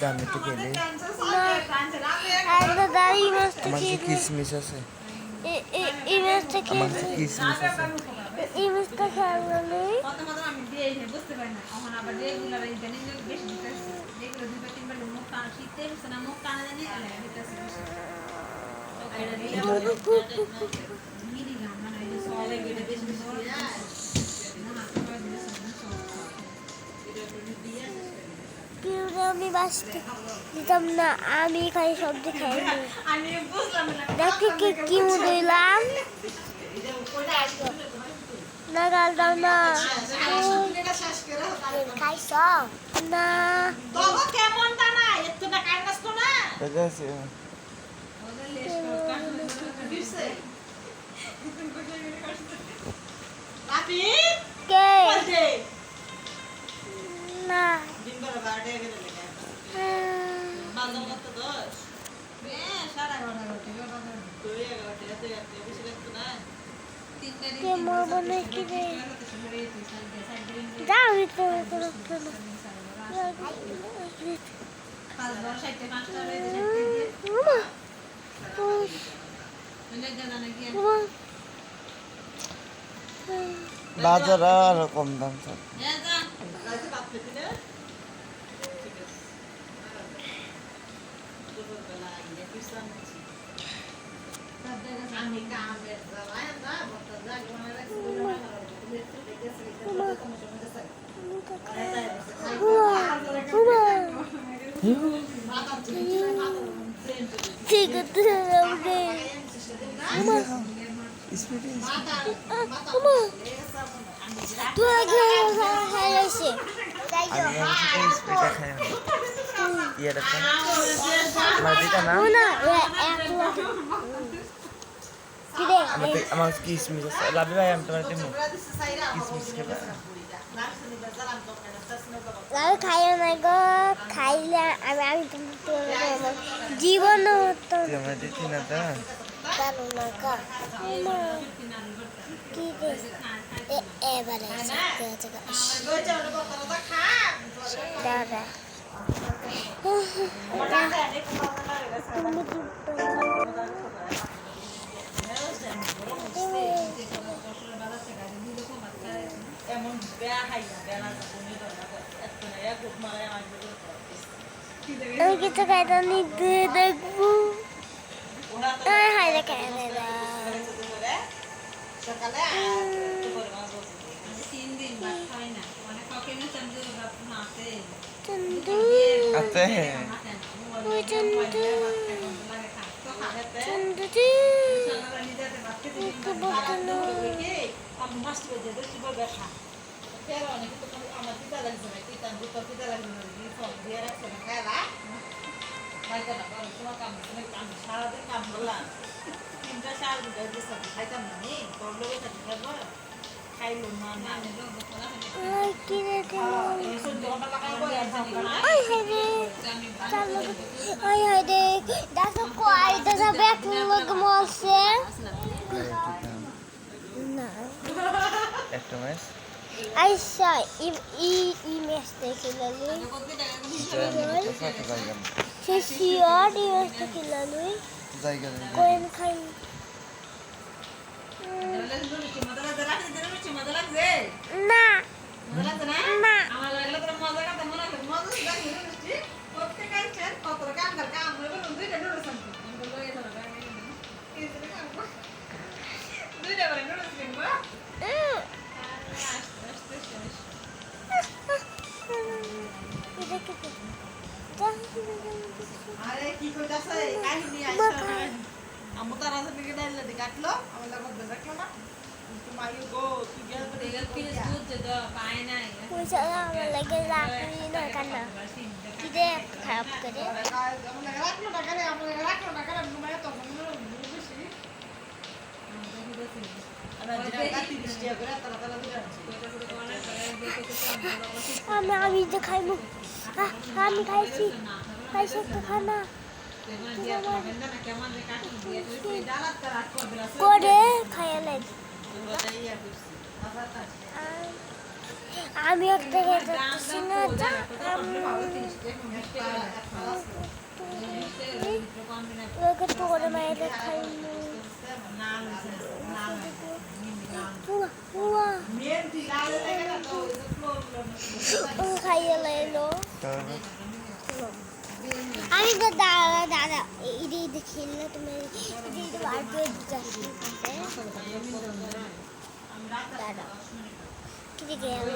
দামি তো গেলে দাঁড়িয়ে মাছটা আমার খেয়ে কিসমিস আছে এই মাছটা খেয়ে আমার কিসমিস আছে এই মাছটা খাওয়া গেলে আমি দিয়ে বুঝতে পারি না এখন আবার যেগুলো ইদানিং বেশি দিতেছে যেগুলো দুইবার তিনবার মুখ টান শীতে হচ্ছে না মুখ টানা জানি দিতেছে আমি বাঁচতে দিতাম না আমি খাই সবজি খাই দেখি কি দিলাম না গাল দাও না খাইছ না কেমনটা না এত না কাটনাস তো না এটা আছে কে না কে মরবো নাকি রে যাও ভিতরে বাজার আরো কম দাম থাকে ঠিক আছে আমার কিসমিস আছে লাভি ভাই আমি তোমার দেবো কিসমিস খেবা খাইও না গো খাইলে আমি জীবন তুই আমার দিচ্ছি না তো কি এবারে দাদা আমি কিছু খাইতে নিতে দেখবো হাইলে খাই চন্দু আছে ওই চন্দু চন্দু একটা মাস আইসা ই ম্যাচ দেখে লালি সে শিওর ই ম্যাচ দেখে লালি জায়গা কোয়েন খাই না না আরে কি কইতাছে কাহিনী আমু তার আছে দিকে ডাইলে দি কাটলো আমার লাগত দেখলো না তুমি গো তুই গেল তো গেল কি দুধ দে পায় নাই ওই সালা আমার লাগে রাখি না কান্না কি দে খারাপ করে আমার লাগে রাখলো না করে আমার লাগে রাখলো না করে ঘুমায় তো ঘুমানো বেশি আমরা যেটা কাটি দিছি করে তারা তারা দিরা আমি তো খাইবো আমি খাইছি তো খানা করে খাইলে আমি একটা যাচ্ছি না তোকে তোরে মায়ের খাইনি খাইয়ে লাইলো আমি তো দাদা দাদা ঈদে খেললে তুমি ঈদে বার করে দিতে দাদা কি গেল